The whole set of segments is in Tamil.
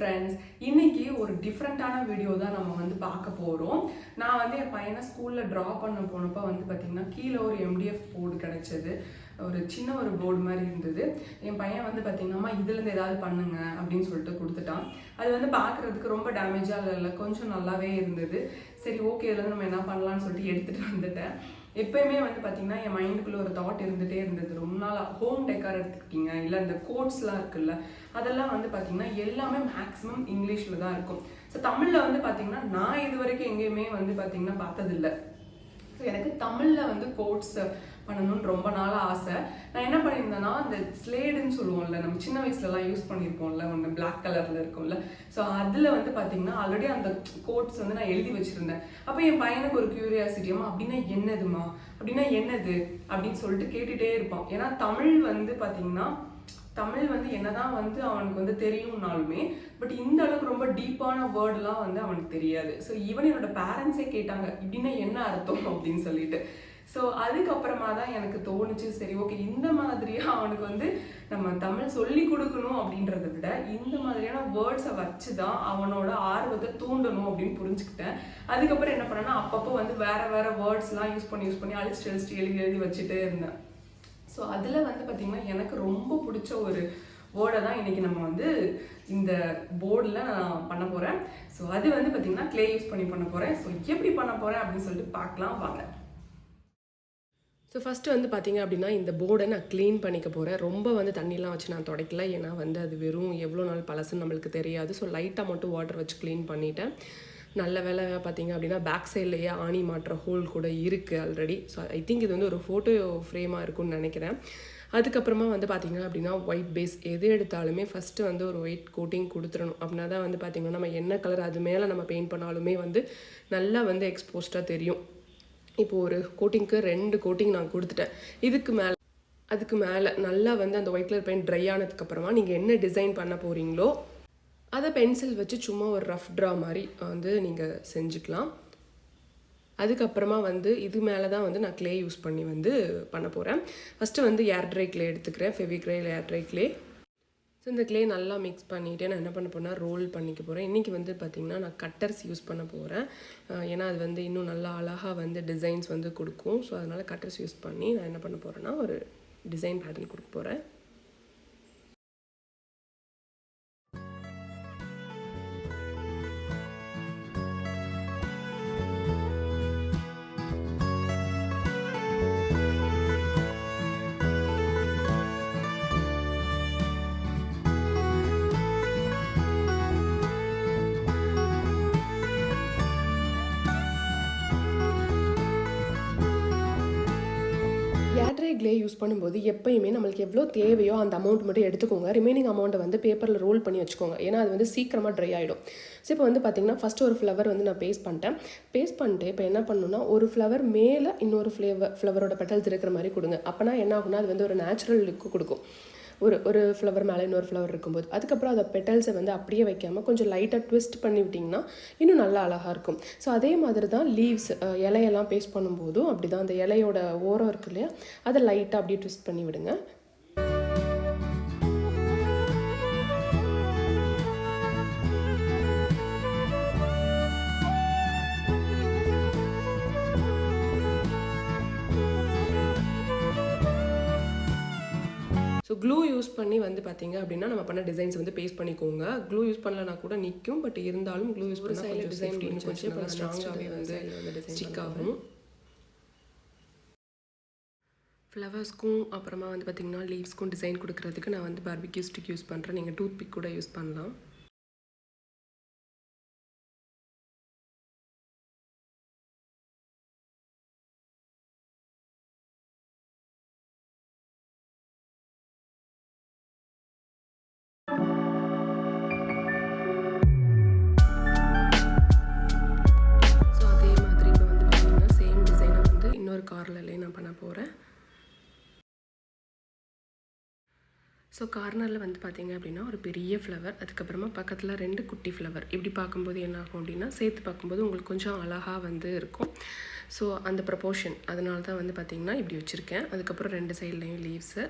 ஃப்ரெண்ட்ஸ், இன்னைக்கு ஒரு டிஃப்ரெண்டான வீடியோ தான் நம்ம வந்து பார்க்க போகிறோம். நான் வந்து என் பையனை ஸ்கூலில் ட்ரா பண்ண போனப்போ வந்து பார்த்திங்கன்னா கீழே ஒரு எம்டிஎஃப் போர்டு கிடச்சிது. ஒரு சின்ன ஒரு போர்டு மாதிரி இருந்தது. என் பையன் வந்து பார்த்திங்கன்னா இதுலேருந்து ஏதாவது பண்ணுங்க அப்படின்னு சொல்லிட்டு கொடுத்துட்டான். அது வந்து பார்க்குறதுக்கு ரொம்ப டேமேஜாக இல்லை, கொஞ்சம் நல்லாவே இருந்தது. சரி ஓகே, இதுலேருந்து நம்ம என்ன பண்ணலான்னு சொல்லிட்டு எடுத்துகிட்டு வந்துட்டேன். எப்பயுமே வந்து பார்த்தீங்கன்னா என் மைண்டுக்குள்ளே ஒரு தாட் இருந்துகிட்டே இருந்தது. ரொம்ப நாள் ஹோம் டெக்கார் எடுத்துக்கிட்டீங்க, இல்லை இந்த கோட்ஸ்லாம் இருக்குல்ல, அதெல்லாம் வந்து பார்த்தீங்கன்னா எல்லாமே மேக்ஸிமம் இங்கிலீஷில் தான் இருக்கும். ஸோ தமிழில் வந்து பார்த்தீங்கன்னா நான் இது வரைக்கும் எங்கேயுமே வந்து பார்த்தீங்கன்னா பார்த்ததில்லை. ஸோ எனக்கு தமிழில் வந்து கோட்ஸ் பண்ணணும்னு ரொம்ப நாளாக ஆசை. நான் என்ன பண்ணியிருந்தேன்னா, அந்த ஸ்லேடுன்னு சொல்லுவோம்ல, நம்ம சின்ன வயசுலலாம் யூஸ் பண்ணியிருப்போம்ல, ஒன்று பிளாக் கலரில் இருக்கும்ல. ஸோ அதில் வந்து பார்த்தீங்கன்னா ஆல்ரெடி அந்த கோட்ஸ் வந்து நான் எழுதி வச்சுருந்தேன். அப்போ என் பையனுக்கு ஒரு க்யூரியாசிட்டியமா, அப்படின்னா என்னதுமா, அப்படின்னா என்னது அப்படின்னு சொல்லிட்டு கேட்டுகிட்டே இருப்பான். ஏன்னா தமிழ் வந்து பார்த்தீங்கன்னா தமிழ் வந்து என்னதான் வந்து அவனுக்கு வந்து தெரியும்னாலுமே பட் இந்த அளவுக்கு ரொம்ப டீப்பான வேர்டெலாம் வந்து அவனுக்கு தெரியாது. ஸோ ஈவன் என்னோட பேரண்ட்ஸே கேட்டாங்க இப்படின்னா என்ன அர்த்தம் அப்படின்னு சொல்லிட்டு. ஸோ அதுக்கப்புறமா தான் எனக்கு தோணுச்சு, சரி ஓகே, இந்த மாதிரியாக அவனுக்கு வந்து நம்ம தமிழ் சொல்லி கொடுக்கணும் அப்படின்றத விட இந்த மாதிரியான வேர்ட்ஸை வச்சு தான் அவனோட ஆர்வத்தை தூண்டணும் அப்படின்னு புரிஞ்சுக்கிட்டேன். அதுக்கப்புறம் என்ன பண்ணேன்னா, அப்பப்போ வந்து வேற வேர்ட்ஸ்லாம் யூஸ் பண்ணி அழிச்சிட்டு எழுதி வச்சுட்டே இருந்தேன். ஸோ அதில் வந்து பார்த்திங்கன்னா எனக்கு ரொம்ப பிடிச்ச ஒரு வேர்டை தான் இன்றைக்கி நம்ம வந்து இந்த போர்டில் நான் பண்ண போகிறேன். ஸோ அது வந்து பார்த்திங்கன்னா க்ளே யூஸ் பண்ண போகிறேன். ஸோ எப்படி பண்ண போகிறேன் அப்படின்னு சொல்லிட்டு பார்க்கலாம் வாங்க. ஸோ ஃபஸ்ட்டு வந்து பார்த்திங்க அப்படின்னா இந்த போர்டை நான் க்ளீன் பண்ணிக்க போகிறேன். ரொம்ப வந்து தண்ணிலாம் வச்சு நான் துடைக்கல, ஏன்னா வந்து அது வெறும் எவ்வளோ நாள் பழசுன்னு நம்மளுக்கு தெரியாது. ஸோ லைட்டாக மட்டும் வாட்டர் வச்சு க்ளீன் பண்ணிவிட்டேன். நல்ல வேலை பார்த்திங்க அப்படின்னா பேக் சைட்லேயே ஆணி மாட்டுற ஹோல் கூட இருக்குது ஆல்ரெடி. ஸோ ஐ திங்க் இது வந்து ஒரு ஃபோட்டோ ஃப்ரேமாக இருக்கும்னு நினைக்கிறேன். அதுக்கப்புறமா வந்து பார்த்திங்க அப்படின்னா ஒயிட் பேஸ் எது எடுத்தாலுமே ஃபஸ்ட்டு வந்து ஒரு ஒயிட் கோட்டிங் கொடுத்துடணும். அப்படின்னா தான் வந்து பார்த்திங்கன்னா நம்ம என்ன கலர் அது மேலே நம்ம பெயிண்ட் பண்ணாலுமே வந்து நல்லா வந்து எக்ஸ்போஸ்டாக தெரியும். இப்போது ஒரு கோட்டிங்க்கு 2 கோட்டிங் நான் கொடுத்துட்டேன். அதுக்கு மேலே நல்லா வந்து அந்த ஒயிட் கலர் பெயிண்ட் ட்ரை ஆனதுக்கப்புறமா நீங்கள் என்ன டிசைன் பண்ண போகிறீங்களோ அதை பென்சில் வச்சு சும்மா ஒரு ரஃப் ட்ரா மாதிரி வந்து நீங்கள் செஞ்சுக்கலாம். அதுக்கப்புறமா வந்து இது மேலே தான் வந்து நான் க்ளே யூஸ் பண்ணி வந்து பண்ண போகிறேன். ஃபஸ்ட்டு வந்து ஏர் ட்ரை க்ளே எடுத்துக்கிறேன், ஃபெவிக்ரைல் ஏர் ட்ரை க்ளே. ஸோ இந்த க்ளே நல்லா மிக்ஸ் பண்ணிவிட்டு நான் என்ன பண்ண போகிறேன்னா ரோல் பண்ணிக்க போகிறேன். இன்றைக்கி வந்து பார்த்திங்கன்னா நான் கட்டர்ஸ் யூஸ் பண்ண போகிறேன். ஏன்னா அது வந்து இன்னும் நல்லா அழகாக வந்து டிசைன்ஸ் வந்து கொடுக்கும். ஸோ அதனால் கட்டர்ஸ் யூஸ் பண்ணி நான் என்ன பண்ண போகிறேன்னா ஒரு டிசைன் பேட்டர்ன் கொடுக்க போகிறேன். ஏர்ட்ரை க்ளே யூஸ் பண்ணும்போது எப்பயுமே நம்மளுக்கு எவ்வளோ தேவையோ அந்த அமௌண்ட் மட்டும் எடுத்துக்கோங்க. ரிமைனிங் அமௌண்ட்டை வந்து பேப்பரில் ரோல் பண்ணி வச்சுக்கோங்க, ஏன்னா அது வந்து சீக்கிரமாக ட்ரை ஆகிடும். ஸோ இப்போ வந்து பார்த்திங்கன்னா ஃபஸ்ட்டு ஒரு ஃப்ளவர் வந்து நான் பேஸ்ட் பண்ணிட்டு இப்போ என்ன பண்ணணுன்னா ஒரு ஃப்ளவர் மேலே இன்னொரு ஃப்ளவரோட பெட்டல்ஸ் இருக்கிற மாதிரி கொடுங்க. அப்போனா என்ன ஆகுனா அது வந்து ஒரு நேச்சுரல் லுக்கு கொடுக்கும். ஒரு ஃப்ளவர் மேலே இன்னொரு ஃப்ளவர் இருக்கும்போது அதுக்கப்புறம் அதை பெட்டல்ஸை வந்து அப்படியே வைக்காமல் கொஞ்சம் லைட்டாக ட்விஸ்ட் பண்ணி விட்டிங்கன்னா இன்னும் நல்லா அழகாக இருக்கும். ஸோ அதே மாதிரி தான் லீவ்ஸ் இலையெல்லாம் பேஸ்ட் பண்ணும்போதும் அப்படி தான் அந்த இலையோட ஓரம் இருக்கு இல்லையா, அதை லைட்டாக அப்படியே ட்விஸ்ட் பண்ணி விடுங்க. ஸோ க்ளூ யூஸ் பண்ணி வந்து பார்த்திங்க அப்படின்னா நம்ம பண்ண டிசைன்ஸ் வந்து பேஸ்ட் பண்ணிக்கோங்க. க்ளூ யூஸ் பண்ணலனா கூட நிற்கும், பட் இருந்தாலும் க்ளூ யூஸ் பண்ண சைடில் டிசைன் கொஞ்சம் ஸ்ட்ராங்காகவே வந்து ஸ்டிக் ஆகும். ஃப்ளவர்ஸ்க்கும் அப்புறமா வந்து பார்த்திங்கன்னா லீவ்ஸ்க்கும் டிசைன் கொடுக்குறதுக்கு நான் வந்து பார்பிக்யூ ஸ்டிக் யூஸ் பண்ணுறேன். நீங்கள் டூத் பிக் கூட யூஸ் பண்ணலாம். ஸோ அதே மாதிரி இப்போ வந்து பார்த்திங்கன்னா சேம் டிசைனை வந்து இன்னொரு கார்னர்லேயே நான் பண்ண போகிறேன். ஸோ கார்னரில் வந்து பார்த்திங்க அப்படின்னா ஒரு பெரிய ஃப்ளவர், அதுக்கப்புறமா பக்கத்தில் 2 குட்டி ஃப்ளவர். இப்படி பார்க்கும்போது என்ன ஆகும் அப்படின்னா சேர்த்து பார்க்கும்போது உங்களுக்கு கொஞ்சம் அழகாக வந்து இருக்கும். ஸோ அந்த ப்ரப்போர்ஷன் அதனால தான் வந்து பார்த்திங்கன்னா இப்படி வச்சுருக்கேன். அதுக்கப்புறம் 2 சைட்லேயும் லீவ்ஸு.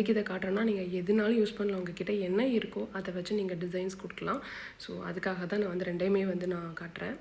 எதுக்கு இதை காட்டுறேன்னா, நீங்கள் எதுனாலும் யூஸ் பண்ணலாம். உங்ககிட்ட என்ன இருக்கோ அதை வச்சு நீங்கள் டிசைன்ஸ் கொடுக்கலாம். ஸோ அதுக்காக தான் நான் வந்து ரெண்டையுமே வந்து நான் காட்டுறேன்.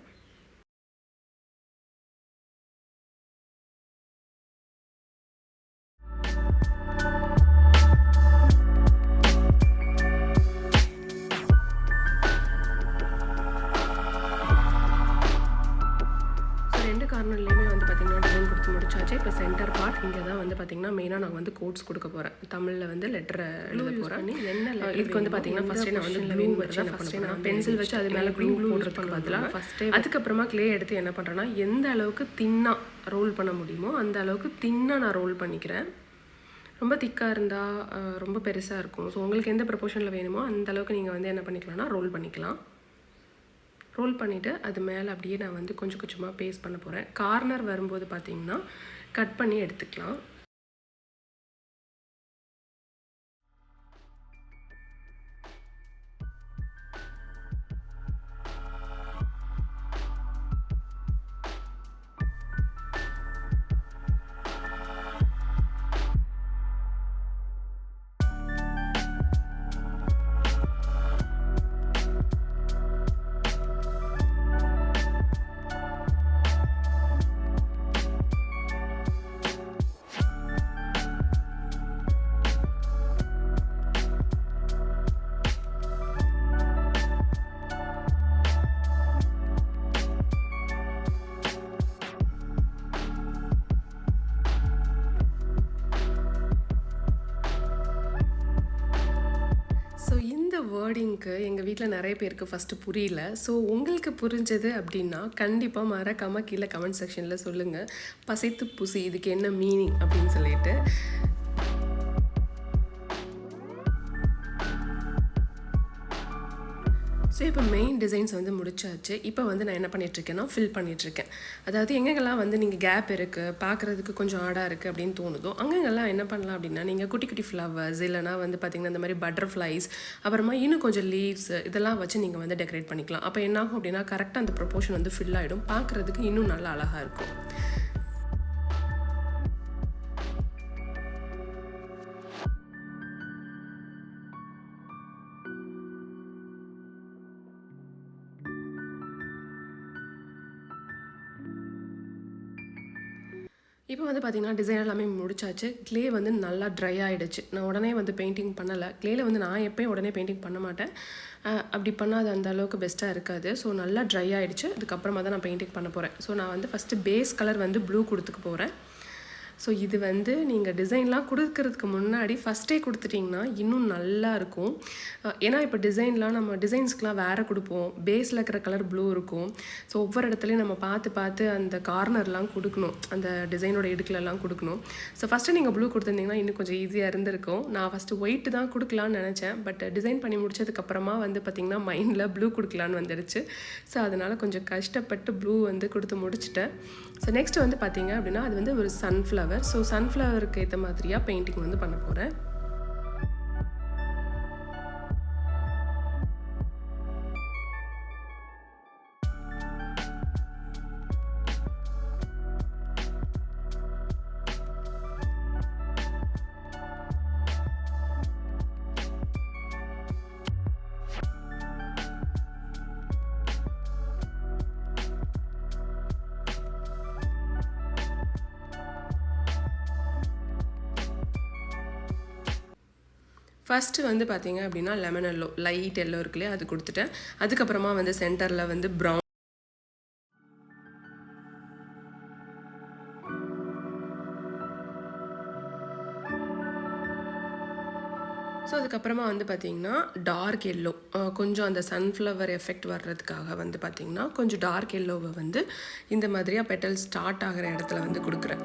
கார்னர்லேயுமே வந்து பார்த்திங்கன்னா டிசைன் கொடுத்து முடிச்சாச்சு. இப்போ சென்டர் பார்ட் இங்கே தான் வந்து பார்த்திங்கன்னா மெயினாக நான் வந்து கோட்ஸ் கொடுக்க போகிறேன். தமிழில் வந்து லெட்டரை எழுத போகிறேன். என்ன இதுக்கு வந்து பார்த்திங்கன்னா ஃபஸ்ட்டே நான் வந்து ப்ளூ வச்சு ஃபஸ்ட்டே நான் பென்சில் வச்சு அது மேலே ப்ளூ போடுறதுக்கு பதிலாக ஃபஸ்ட்டே அதுக்கப்புறமா க்ளே எடுத்து என்ன பண்ணுறேன்னா, எந்த அளவுக்கு தின்னாக ரோல் பண்ண முடியுமோ அந்த அளவுக்கு தின்னாக நான் ரோல் பண்ணிக்கிறேன். ரொம்ப திக்காக இருந்தால் ரொம்ப பெருசாக இருக்கும். ஸோ உங்களுக்கு எந்த ப்ரொபோர்ஷனில் வேணுமோ அந்த அளவுக்கு நீங்கள் வந்து என்ன பண்ணிக்கலாம்னா ரோல் பண்ணிக்கலாம். ரோல் பண்ணிவிட்டு அது மேலே அப்படியே நான் வந்து கொஞ்சம் கொஞ்சமாக பேஸ்ட் பண்ண போகிறேன். கார்னர் வரும்போது பார்த்திங்கன்னா கட் பண்ணி எடுத்துக்கலாம். வேர்டிங்க்கு எங்கள் வீட்டில் நிறைய பேருக்கு ஃபஸ்ட்டு புரியல. ஸோ உங்களுக்கு புரிஞ்சது அப்படின்னா கண்டிப்பாக மறக்காமல் கீழே கமெண்ட் செக்ஷனில் சொல்லுங்கள். பசைத்து பூசி இதுக்கு என்ன மீனிங் அப்படின்னு சொல்லிட்டு. ஸோ இப்போ மெயின் டிசைன்ஸ் வந்து முடிச்சாச்சு. இப்போ வந்து நான் என்ன பண்ணிகிட்ருக்கேன்னா ஃபில் பண்ணிகிட்ருக்கேன். அதாவது எங்கெங்கெல்லாம் வந்து நீங்கள் கேப் இருக்குது, பார்க்குறதுக்கு கொஞ்சம் ஆடாக இருக்குது அப்படின்னு தோணுதோ அங்கெங்கெல்லாம் என்ன பண்ணலாம் அப்படின்னா, நீங்கள் குட்டி குட்டி ஃப்ளவர்ஸ் இல்லைனா வந்து பார்த்திங்கன்னா இந்த மாதிரி பட்டர்ஃப்ளைஸ், அப்புறமா இன்னும் கொஞ்சம் லீவ்ஸ் இதெல்லாம் வச்சு நீங்கள் வந்து டெக்கரேட் பண்ணிக்கலாம். அப்போ என்ன ஆகும் அப்படின்னா கரெக்டாக அந்த ப்ரொபோர்ஷன் வந்து ஃபில் ஆகிடும். பார்க்குறதுக்கு இன்னும் நல்லா அழகாக இருக்கும். இப்போ வந்து பார்த்திங்கன்னா டிசைன் எல்லாமே முடிச்சாச்சு. க்ளே வந்து நல்லா ட்ரை ஆகிடுச்சு. நான் உடனே வந்து பெயிண்டிங் பண்ணலை. க்ளேயில் வந்து நான் எப்போயும் உடனே பெயிண்டிங் பண்ண மாட்டேன். அப்படி பண்ணால் அது அந்த அளவுக்கு பெஸ்ட்டாக இருக்காது. ஸோ நல்லா ட்ரை ஆகிடுச்சு. அதுக்கப்புறமா தான் நான் பெயிண்டிங் பண்ண போகிறேன். ஸோ நான் வந்து ஃபஸ்ட்டு பேஸ் கலர் வந்து ப்ளூ கொடுத்துக்க போகிறேன். ஸோ இது வந்து நீங்கள் டிசைன்லாம் கொடுக்கறதுக்கு முன்னாடி ஃபஸ்ட்டே கொடுத்துட்டிங்கன்னா இன்னும் நல்லா இருக்கும். ஏன்னா இப்போ நம்ம டிசைன்ஸ்க்கெலாம் வேறு கொடுப்போம். பேஸில் இருக்கிற கலர் ப்ளூ இருக்கும். ஸோ ஒவ்வொரு இடத்துலையும் நம்ம பார்த்து அந்த கார்னர்லாம் கொடுக்கணும், அந்த டிசைனோட இடுக்கிலலாம் கொடுக்கணும். ஸோ ஃபஸ்ட்டு நீங்கள் ப்ளூ கொடுத்துருந்தீங்கன்னா இன்னும் கொஞ்சம் ஈஸியாக இருந்திருக்கும். நான் ஃபஸ்ட்டு ஒயிட்டு தான் கொடுக்கலான்னு நினச்சேன். பட் டிசைன் பண்ணி முடிச்சதுக்கப்புறமா வந்து பார்த்திங்கன்னா மைண்டில் ப்ளூ கொடுக்கலான்னு வந்துடுச்சு. ஸோ அதனால் கொஞ்சம் கஷ்டப்பட்டு ப்ளூ வந்து கொடுத்து முடிச்சிட்டேன். ஸோ நெக்ஸ்ட் வந்து பார்த்திங்க அப்படின்னா அது வந்து ஒரு சன்ஃப்ளவர். ஸோ சன்ஃப்ளவருக்கு ஏற்ற மாதிரியாக பெயிண்டிங் வந்து பண்ண போகிறேன். ஃபஸ்ட்டு வந்து பார்த்திங்க அப்படின்னா லெமன் எல்லோ, லைட் எல்லோ இருக்குல்லையே அது கொடுத்துட்டேன். அதுக்கப்புறமா வந்து சென்டரில் வந்து ப்ரௌன். ஸோ அதுக்கப்புறமா வந்து பார்த்திங்கன்னா டார்க் எல்லோ, கொஞ்சம் அந்த சன்ஃப்ளவர் எஃபெக்ட் வர்றதுக்காக வந்து பார்த்திங்கன்னா கொஞ்சம் டார்க் எல்லோவை வந்து இந்த மாதிரியாக பெட்டல் ஸ்டார்ட் ஆகிற இடத்துல வந்து கொடுக்குறேன்.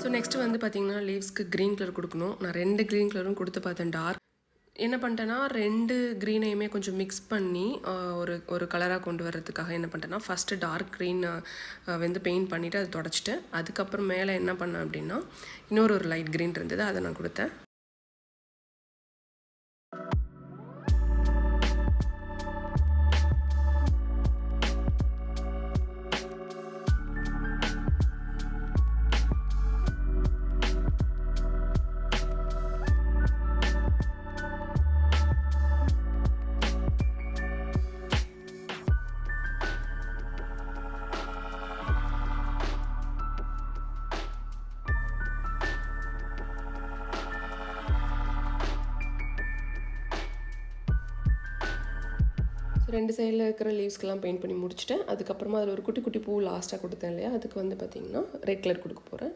ஸோ நெக்ஸ்ட்டு வந்து பார்த்திங்கன்னா லீவ்ஸ்க்கு க்ரீன் கலர் கொடுக்கணும். நான் 2 க்ரீன் கலரும் கொடுத்து பார்த்தேன் டார்க். என்ன பண்ணிட்டேன்னா 2 க்ரீனையுமே கொஞ்சம் மிக்ஸ் பண்ணி ஒரு கலராக கொண்டு வர்றதுக்காக என்ன பண்ணிட்டேன்னா ஃபஸ்ட்டு டார்க் க்ரீன் வந்து பெயிண்ட் பண்ணிவிட்டு அதை தொடச்சிட்டேன். அதுக்கப்புறம் மேலே என்ன பண்ணேன் அப்படின்னா இன்னொரு லைட் க்ரீன் இருந்தது, அதை நான் கொடுத்தேன். ஸோ 2 சைடில் இருக்கிற லீவ்ஸ்க்கெல்லாம் பெயிண்ட் பண்ணி முடிச்சிட்டேன். அதுக்கப்புறமா அதில் ஒரு குட்டி குட்டி பூ லாஸ்ட்டாக கொடுத்தேன் இல்லையா, அதுக்கு வந்து பார்த்திங்கன்னா ரெட் கலர் கொடுக்க போகிறேன்.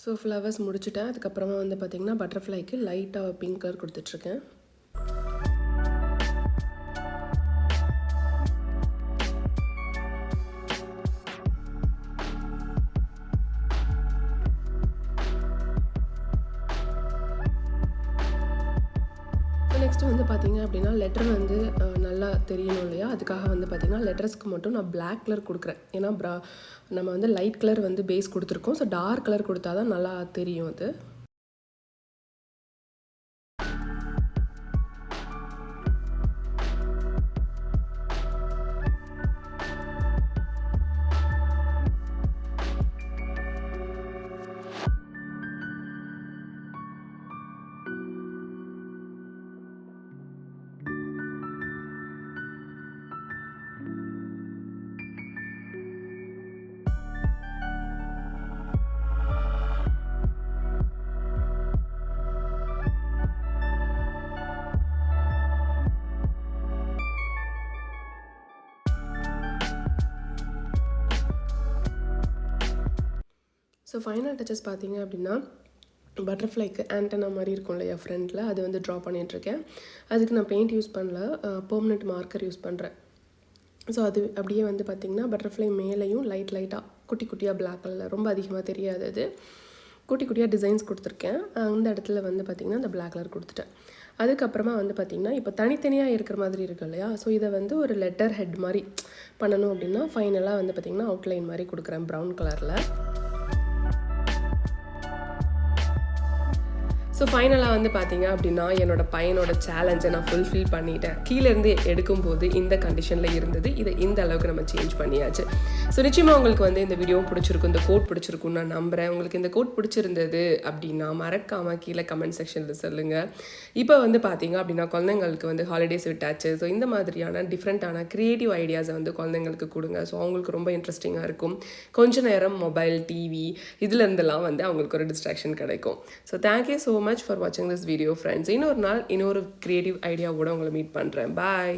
ஸோ ஃப்ளவர்ஸ் முடிச்சுட்டேன். அதுக்கப்புறமா வந்து பார்த்திங்கன்னா பட்டர்ஃப்ளைக்கு லைட்டாக பிங்க் கலர் கொடுத்துட்ருக்கேன். நெக்ஸ்ட்டு வந்து பார்த்திங்க அப்படின்னா லெட்டர் வந்து நல்லா தெரியணும் இல்லையா, அதுக்காக வந்து பார்த்திங்கன்னா லெட்டர்ஸ்க்கு மட்டும் நான் பிளாக் கலர் கொடுக்குறேன். ஏன்னா நம்ம வந்து லைட் கலர் வந்து பேஸ் கொடுத்துருக்கோம். ஸோ டார்க் கலர் கொடுத்தா தான் நல்லா தெரியும் அது. ஸோ ஃபைனல் டச்சஸ் பார்த்திங்க அப்படின்னா பட்டர்ஃப்ளைக்கு ஆண்டனா மாதிரி இருக்கும் இல்லையா ஃப்ரண்ட்டில், அது வந்து ட்ரா பண்ணிகிட்ருக்கேன். அதுக்கு நான் பெயிண்ட் யூஸ் பண்ணல, பெர்மனெண்ட் மார்க்கர் யூஸ் பண்ணுறேன். ஸோ அது அப்படியே வந்து பார்த்திங்கன்னா பட்டர்ஃப்ளை மேலேயும் லைட்டாக குட்டி குட்டியாக பிளாக் கலரில், ரொம்ப அதிகமாக தெரியாது, அது குட்டி குட்டியாக டிசைன்ஸ் கொடுத்துருக்கேன். அந்த இடத்துல வந்து பார்த்திங்கன்னா அந்த பிளாக் கலர் கொடுத்துட்டேன். அதுக்கப்புறமா வந்து பார்த்திங்கன்னா இப்போ தனித்தனியாக இருக்கிற மாதிரி இருக்கு இல்லையா, ஸோ இதை வந்து ஒரு லெட்டர் ஹெட் மாதிரி பண்ணணும் அப்படின்னா ஃபைனலாக வந்து பார்த்திங்கன்னா அவுட்லைன் மாதிரி கொடுக்குறேன் ப்ரௌன் கலரில். ஸோ ஃபைனலாக வந்து பார்த்திங்க அப்படின்னா என்னோட பையனோட சேலஞ்சை நான் ஃபுல்ஃபில் பண்ணிட்டேன். கீழேருந்து எடுக்கும்போது இந்த கண்டிஷனில் இருந்தது, இதை இந்த அளவுக்கு நம்ம சேஞ்ச் பண்ணியாச்சு. ஸோ நிச்சயமாக உங்களுக்கு வந்து இந்த வீடியோ பிடிச்சிருக்கும், இந்த கோட் பிடிச்சிருக்குன்னு நான் நம்புகிறேன். உங்களுக்கு இந்த கோட் பிடிச்சிருந்தது அப்படின்னா மறக்காமல் கீழே கமெண்ட் செக்ஷனில் சொல்லுங்கள். இப்போ வந்து பார்த்திங்க அப்படின்னா குழந்தைங்களுக்கு வந்து ஹாலிடேஸ் விட்டாச்சு. ஸோ இந்த மாதிரியான டிஃப்ரெண்ட்டான க்ரியேட்டிவ் ஐடியாஸை வந்து குழந்தைங்களுக்கு கொடுங்க. ஸோ அவங்களுக்கு ரொம்ப இன்ட்ரெஸ்டிங்காக இருக்கும். கொஞ்ச நேரம் மொபைல், டிவி இதுலேருந்தெல்லாம் வந்து அவங்களுக்கு ஒரு டிஸ்ட்ராக்ஷன் கிடைக்கும். So thank you so much for watching this video friends. இன்னொரு நாள் இன்னொரு creative idea ஓட உங்களை மீட் பண்ணுறேன். Bye.